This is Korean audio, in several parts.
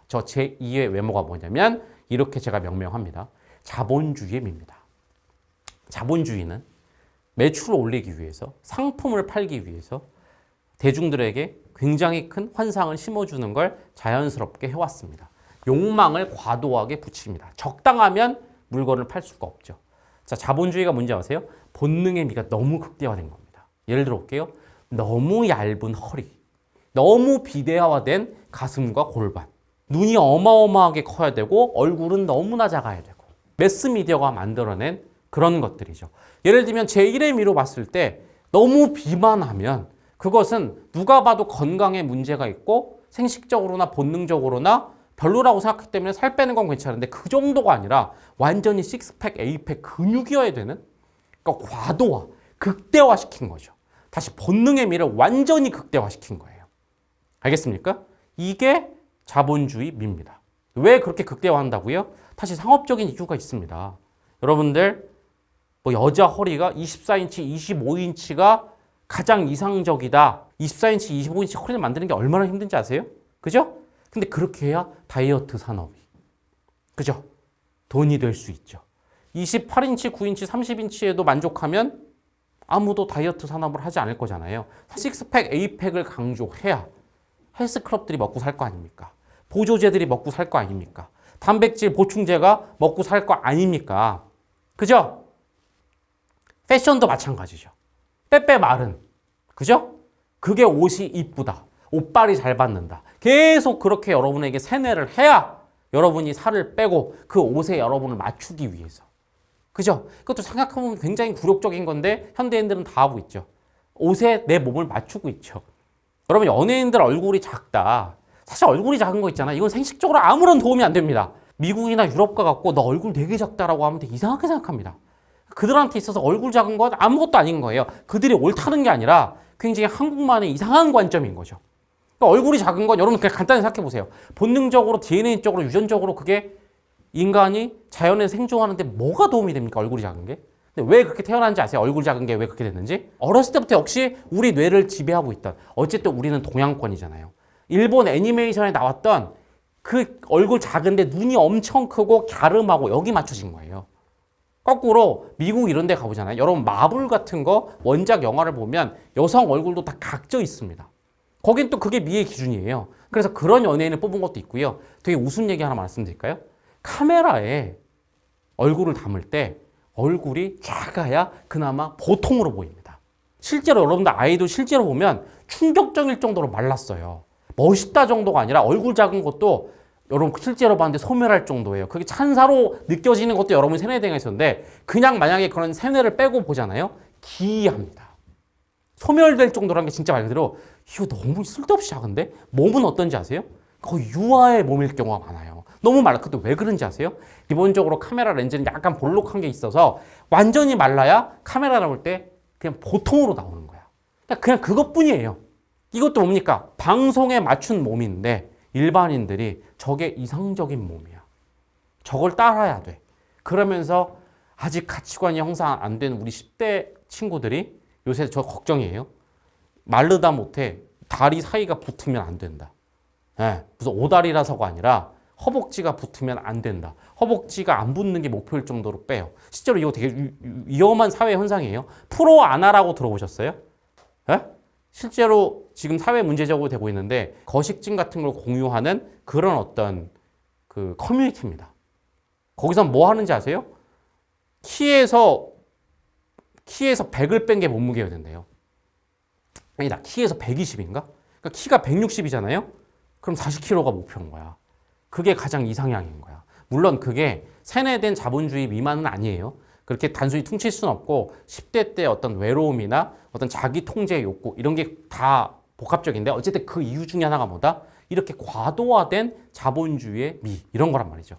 저 제2의 외모가 뭐냐면 이렇게 제가 명명합니다. 자본주의의 미입니다. 자본주의는 매출을 올리기 위해서 상품을 팔기 위해서 대중들에게 굉장히 큰 환상을 심어주는 걸 자연스럽게 해왔습니다. 욕망을 과도하게 붙입니다. 적당하면 물건을 팔 수가 없죠. 자, 자본주의가 뭔지 아세요? 본능의 미가 너무 극대화된 겁니다. 예를 들어 볼게요. 너무 얇은 허리, 너무 비대화된 가슴과 골반, 눈이 어마어마하게 커야 되고 얼굴은 너무나 작아야 되고 매스미디어가 만들어낸 그런 것들이죠. 예를 들면 제1의 미로 봤을 때 너무 비만하면 그것은 누가 봐도 건강에 문제가 있고 생식적으로나 본능적으로나 별로라고 생각하기 때문에 살 빼는 건 괜찮은데 그 정도가 아니라 완전히 식스팩, 에이팩 근육이어야 되는, 그러니까 과도화, 극대화시킨 거죠. 다시 본능의 미를 완전히 극대화시킨 거예요. 알겠습니까? 이게 자본주의 미입니다. 왜 그렇게 극대화한다고요? 다시 상업적인 이유가 있습니다. 여러분들 뭐 여자 허리가 24인치, 25인치가 가장 이상적이다. 24인치, 25인치 허리를 만드는 게 얼마나 힘든지 아세요? 그죠? 근데 그렇게 해야 다이어트 산업이, 그죠? 돈이 될 수 있죠. 28인치, 9인치, 30인치에도 만족하면 아무도 다이어트 산업을 하지 않을 거잖아요. 식스팩, 에이팩을 강조해야 헬스클럽들이 먹고 살 거 아닙니까? 보조제들이 먹고 살 거 아닙니까? 단백질 보충제가 먹고 살 거 아닙니까? 그죠? 패션도 마찬가지죠. 빼빼 마른, 그죠? 그게 옷이 이쁘다. 옷빨이 잘 받는다. 계속 그렇게 여러분에게 세뇌를 해야 여러분이 살을 빼고 그 옷에 여러분을 맞추기 위해서. 그죠? 그것도 생각해보면 굉장히 굴욕적인 건데 현대인들은 다 하고 있죠. 옷에 내 몸을 맞추고 있죠. 여러분, 연예인들 얼굴이 작다. 사실 얼굴이 작은 거 있잖아. 이건 생식적으로 아무런 도움이 안 됩니다. 미국이나 유럽과 같고 너 얼굴 되게 작다라고 하면 되게 이상하게 생각합니다. 그들한테 있어서 얼굴 작은 건 아무것도 아닌 거예요. 그들이 옳다는 게 아니라 굉장히 한국만의 이상한 관점인 거죠. 그러니까 얼굴이 작은 건 여러분 그냥 간단히 생각해 보세요. 본능적으로, DNA적으로, 유전적으로 그게 인간이 자연에 생존하는데 뭐가 도움이 됩니까? 얼굴이 작은 게? 근데 왜 그렇게 태어난지 아세요? 얼굴 작은 게 왜 그렇게 됐는지? 어렸을 때부터 역시 우리 뇌를 지배하고 있던, 어쨌든 우리는 동양권이잖아요. 일본 애니메이션에 나왔던 그 얼굴 작은데 눈이 엄청 크고 갸름하고 여기 맞춰진 거예요. 거꾸로 미국 이런 데 가보잖아요. 여러분 마블 같은 거 원작 영화를 보면 여성 얼굴도 다 각져 있습니다. 거긴 또 그게 미의 기준이에요. 그래서 그런 연예인을 뽑은 것도 있고요. 되게 웃음 얘기 하나 말씀드릴까요? 카메라에 얼굴을 담을 때 얼굴이 작아야 그나마 보통으로 보입니다. 실제로 여러분들 아이돌 실제로 보면 충격적일 정도로 말랐어요. 멋있다 정도가 아니라 얼굴 작은 것도 여러분 실제로 봤는데 소멸할 정도예요. 그게 찬사로 느껴지는 것도 여러분이 세뇌당했었는데 그냥 만약에 그런 세뇌를 빼고 보잖아요. 기이합니다. 소멸될 정도라는 게 진짜 말 그대로 이거 너무 쓸데없이 작은데? 몸은 어떤지 아세요? 거의 유아의 몸일 경우가 많아요. 너무 말라. 그것도 왜 그런지 아세요? 기본적으로 카메라 렌즈는 약간 볼록한 게 있어서 완전히 말라야 카메라를 볼 때 그냥 보통으로 나오는 거야. 그냥 그것뿐이에요. 이것도 뭡니까? 방송에 맞춘 몸인데 일반인들이 저게 이상적인 몸이야. 저걸 따라야 돼. 그러면서 아직 가치관이 형성 안 된 우리 10대 친구들이 요새 저 걱정이에요. 마르다 못해 다리 사이가 붙으면 안 된다. 네, 무슨 오다리라서가 아니라 허벅지가 붙으면 안 된다. 허벅지가 안 붙는 게 목표일 정도로 빼요. 실제로 이거 되게 위험한 사회 현상이에요. 프로 아나라고 들어보셨어요? 네? 실제로 지금 사회 문제적으로 되고 있는데 거식증 같은 걸 공유하는 그런 어떤 그 커뮤니티입니다. 거기서 뭐 하는지 아세요? 키에서 100을 뺀 게 몸무게가 된대요. 아니다. 키에서 120인가? 그러니까 키가 160이잖아요? 그럼 40kg가 목표인 거야. 그게 가장 이상향인 거야. 물론 그게 세뇌된 자본주의 미만은 아니에요. 그렇게 단순히 퉁칠 수는 없고 10대 때 어떤 외로움이나 어떤 자기 통제 욕구 이런 게 다 복합적인데 어쨌든 그 이유 중에 하나가 뭐다? 이렇게 과도화된 자본주의의 미 이런 거란 말이죠.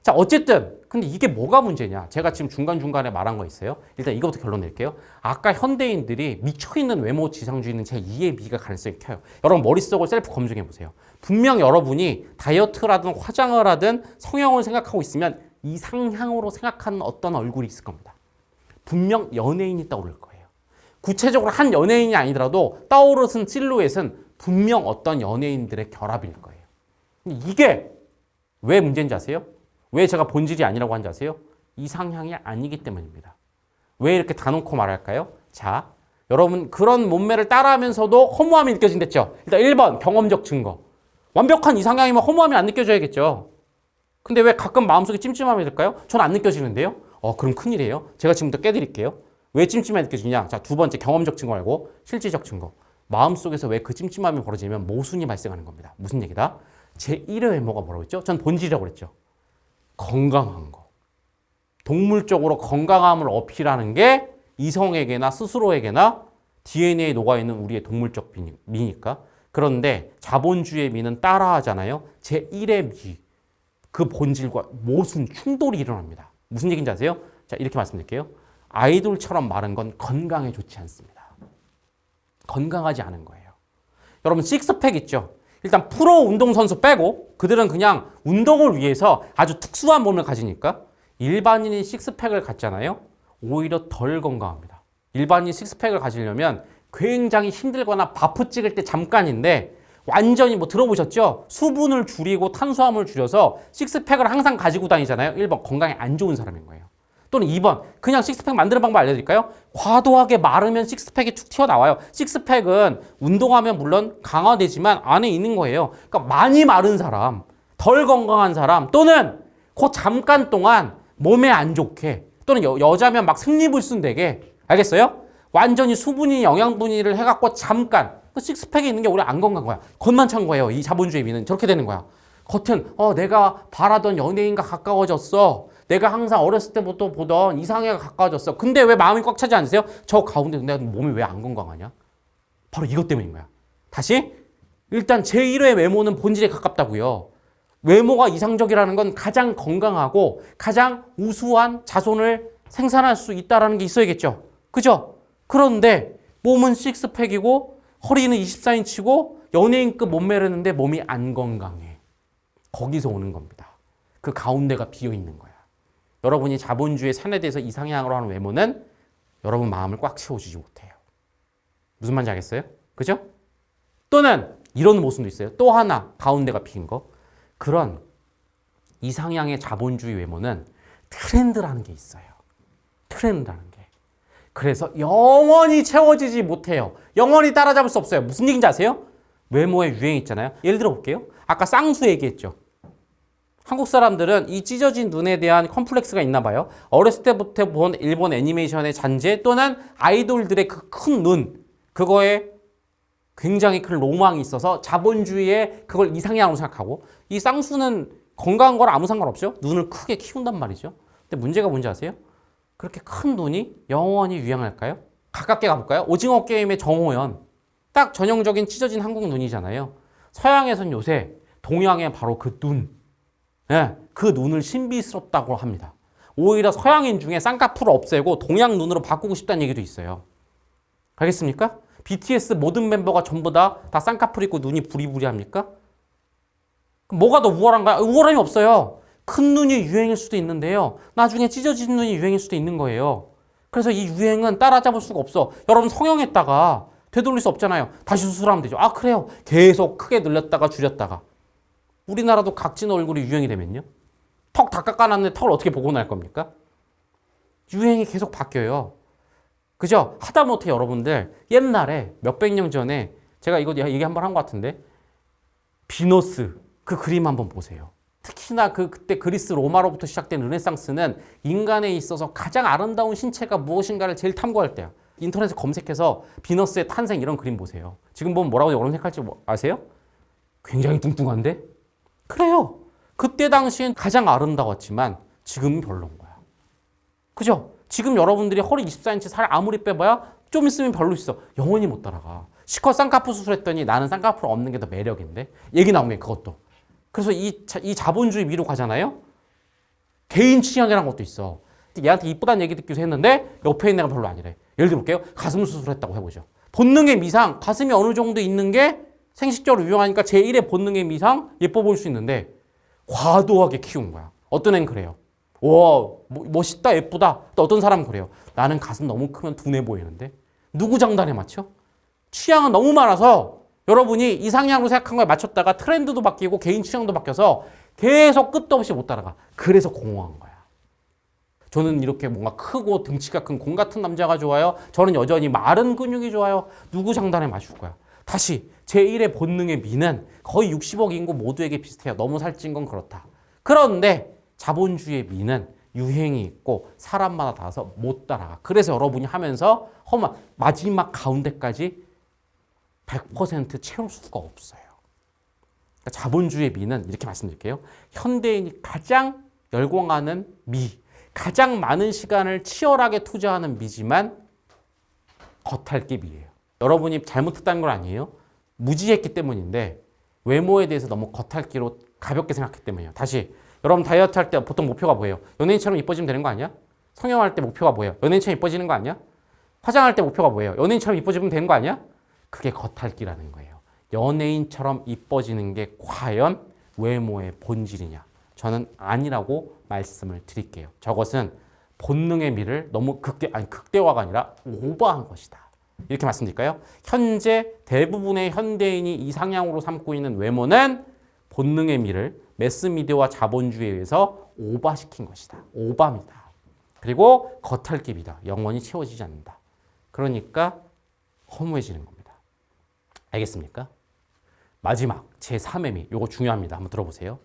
자, 어쨌든 근데 이게 뭐가 문제냐? 제가 지금 중간중간에 말한 거 있어요. 일단 이거부터 결론 낼게요. 아까 현대인들이 미쳐있는 외모 지상주의는 제2의 미가 가능성이 켜요. 여러분 머릿속을 셀프 검증해 보세요. 분명 여러분이 다이어트라든 화장을 하든 성형을 생각하고 있으면 이상향으로 생각하는 어떤 얼굴이 있을 겁니다. 분명 연예인이 떠오를 거예요. 구체적으로 한 연예인이 아니더라도 떠오르는 실루엣은 분명 어떤 연예인들의 결합일 거예요. 이게 왜 문제인지 아세요? 왜 제가 본질이 아니라고 한지 아세요? 이상향이 아니기 때문입니다. 왜 이렇게 다놓고 말할까요? 자, 여러분 그런 몸매를 따라하면서도 허무함이 느껴진댔죠. 일단 1번 경험적 증거. 완벽한 이상향이면 허무함이 안 느껴져야겠죠. 근데 왜 가끔 마음속에 찜찜함이 들까요? 전 안 느껴지는데요. 그럼 큰일이에요. 제가 지금부터 깨드릴게요. 왜 찜찜함이 느껴지냐? 자, 두 번째 경험적 증거 말고 실질적 증거. 마음속에서 왜 그 찜찜함이 벌어지면 모순이 발생하는 겁니다. 무슨 얘기다? 제1의 외모가 뭐라고 했죠? 전 본질이라고 그랬죠. 건강한 거. 동물적으로 건강함을 어필하는 게 이성에게나 스스로에게나 DNA에 녹아있는 우리의 동물적 미니까. 그런데 자본주의의 미는 따라하잖아요. 제1의 미. 그 본질과 모순, 충돌이 일어납니다. 무슨 얘기인지 아세요? 자, 이렇게 말씀드릴게요. 아이돌처럼 마른 건 건강에 좋지 않습니다. 건강하지 않은 거예요. 여러분 식스팩 있죠? 일단 프로 운동선수 빼고 그들은 그냥 운동을 위해서 아주 특수한 몸을 가지니까 일반인이 식스팩을 갖잖아요. 오히려 덜 건강합니다. 일반인이 식스팩을 가지려면 굉장히 힘들거나 바프 찍을 때 잠깐인데 완전히 뭐 들어보셨죠? 수분을 줄이고 탄수화물을 줄여서 식스팩을 항상 가지고 다니잖아요. 1번 건강에 안 좋은 사람인 거예요. 또는 2번 그냥 식스팩 만드는 방법 알려드릴까요? 과도하게 마르면 식스팩이 툭 튀어나와요. 식스팩은 운동하면 물론 강화되지만 안에 있는 거예요. 그러니까 많이 마른 사람, 덜 건강한 사람 또는 그 잠깐 동안 몸에 안 좋게 또는 여자면 막 생리불순되게 알겠어요? 완전히 수분이 영양분이를 해갖고 잠깐 식스팩이 있는 게 오히려 안 건강한 거야. 겉만 찬 거예요. 이 자본주의 미는 저렇게 되는 거야. 겉은 내가 바라던 연예인과 가까워졌어. 내가 항상 어렸을 때부터 보던 이상형과 가까워졌어. 근데 왜 마음이 꽉 차지 않으세요? 저 가운데 내 몸이 왜 안 건강하냐? 바로 이것 때문인 거야. 다시 일단 제1의 외모는 본질에 가깝다고요. 외모가 이상적이라는 건 가장 건강하고 가장 우수한 자손을 생산할 수 있다는 게 있어야겠죠. 그죠? 그런데 몸은 식스팩이고 허리는 24인치고 연예인급 몸매를 했는데 몸이 안 건강해. 거기서 오는 겁니다. 그 가운데가 비어있는 거야. 여러분이 자본주의 산에 대해서 이상향으로 하는 외모는 여러분 마음을 꽉 채워주지 못해요. 무슨 말인지 알겠어요? 그죠? 또는 이런 모습도 있어요. 또 하나 가운데가 빈 거. 그런 이상향의 자본주의 외모는 트렌드라는 게 있어요. 트렌드라는 게. 그래서 영원히 채워지지 못해요. 영원히 따라잡을 수 없어요. 무슨 얘기인지 아세요? 외모의 유행 있잖아요. 예를 들어 볼게요. 아까 쌍수 얘기했죠. 한국 사람들은 이 찢어진 눈에 대한 컴플렉스가 있나 봐요. 어렸을 때부터 본 일본 애니메이션의 잔재 또는 아이돌들의 그 큰 눈, 그거에 굉장히 큰 로망이 있어서 자본주의에 그걸 이상향으로 생각하고 이 쌍수는 건강한 거랑 아무 상관없죠. 눈을 크게 키운단 말이죠. 근데 문제가 뭔지 아세요? 그렇게 큰 눈이 영원히 유행할까요? 가깝게 가볼까요? 오징어 게임의 정호연. 딱 전형적인 찢어진 한국 눈이잖아요. 서양에선 요새 동양의 바로 그 눈. 네, 그 눈을 신비스럽다고 합니다. 오히려 서양인 중에 쌍꺼풀을 없애고 동양 눈으로 바꾸고 싶다는 얘기도 있어요. 알겠습니까? BTS 모든 멤버가 전부 다 쌍꺼풀 있고 눈이 부리부리합니까? 뭐가 더 우월한가요? 우월함이 없어요. 큰 눈이 유행일 수도 있는데요. 나중에 찢어진 눈이 유행일 수도 있는 거예요. 그래서 이 유행은 따라잡을 수가 없어. 여러분 성형했다가 되돌릴 수 없잖아요. 다시 수술하면 되죠. 아 그래요. 계속 크게 늘렸다가 줄였다가. 우리나라도 각진 얼굴이 유행이 되면요. 턱 다 깎아놨는데 턱을 어떻게 복원할 겁니까? 유행이 계속 바뀌어요. 그죠? 하다못해 여러분들 옛날에 몇백 년 전에 제가 이거 얘기 한번 한 것 같은데 비너스 그 그림 한번 보세요. 특히나 그때 그리스 로마로부터 시작된 르네상스는 인간에 있어서 가장 아름다운 신체가 무엇인가를 제일 탐구할 때야. 인터넷에 검색해서 비너스의 탄생 이런 그림 보세요. 지금 보면 뭐라고 염색할지 아세요? 굉장히 뚱뚱한데? 그래요. 그때 당시엔 가장 아름다웠지만 지금은 별로인 거야. 그죠? 지금 여러분들이 허리 24인치 살 아무리 빼봐야 좀 있으면 별로 있어. 영원히 못 따라가. 실컷 쌍꺼풀 수술했더니 나는 쌍꺼풀 없는 게 더 매력인데? 얘기 나온 게 그것도. 그래서 이 자본주의 미로 가잖아요. 개인 취향이라는 것도 있어. 얘한테 이쁘다는 얘기 듣기도 했는데 옆에 있는 애가 별로 아니래. 예를 들어 볼게요. 가슴 수술했다고 해보죠. 본능의 미상, 가슴이 어느 정도 있는 게 생식적으로 유용하니까 제1의 본능의 미상 예뻐 보일 수 있는데 과도하게 키운 거야. 어떤 애는 그래요. 와 멋있다 예쁘다. 또 어떤 사람은 그래요. 나는 가슴 너무 크면 둔해 보이는데. 누구 장단에 맞춰? 취향은 너무 많아서 여러분이 이상향으로 생각한 거에 맞췄다가 트렌드도 바뀌고 개인 취향도 바뀌어서 계속 끝도 없이 못 따라가. 그래서 공허한 거야. 저는 이렇게 뭔가 크고 등치가 큰 공 같은 남자가 좋아요. 저는 여전히 마른 근육이 좋아요. 누구 장단에 맞출 거야. 다시 제1의 본능의 미는 거의 60억 인구 모두에게 비슷해요. 너무 살찐 건 그렇다. 그런데 자본주의의 미는 유행이 있고 사람마다 달라서 못 따라가. 그래서 여러분이 하면서 마지막 가운데까지 100% 채울 수가 없어요. 그러니까 자본주의의 미는 이렇게 말씀드릴게요. 현대인이 가장 열광하는 미, 가장 많은 시간을 치열하게 투자하는 미지만 겉핥기 미예요. 여러분이 잘못했다는 건 아니에요. 무지했기 때문인데 외모에 대해서 너무 겉핥기로 가볍게 생각했기 때문이에요. 다시 여러분 다이어트 할 때 보통 목표가 뭐예요? 연예인처럼 이뻐지면 되는 거 아니야? 성형할 때 목표가 뭐예요? 연예인처럼 이뻐지는 거 아니야? 화장할 때 목표가 뭐예요? 연예인처럼 이뻐지면 되는 거 아니야? 그게 겉핥기라는 거예요. 연예인처럼 이뻐지는 게 과연 외모의 본질이냐? 저는 아니라고 말씀을 드릴게요. 저것은 본능의 미를 너무 극대화가 아니라 오버한 것이다. 이렇게 말씀드릴까요? 현재 대부분의 현대인이 이상향으로 삼고 있는 외모는 본능의 미를 매스미디어와 자본주의에 의해서 오버시킨 것이다. 오버입니다. 그리고 겉핥기입니다. 영원히 채워지지 않는다. 그러니까 허무해지는 겁니다. 알겠습니까? 마지막 제3의 미, 이거 중요합니다. 한번 들어보세요.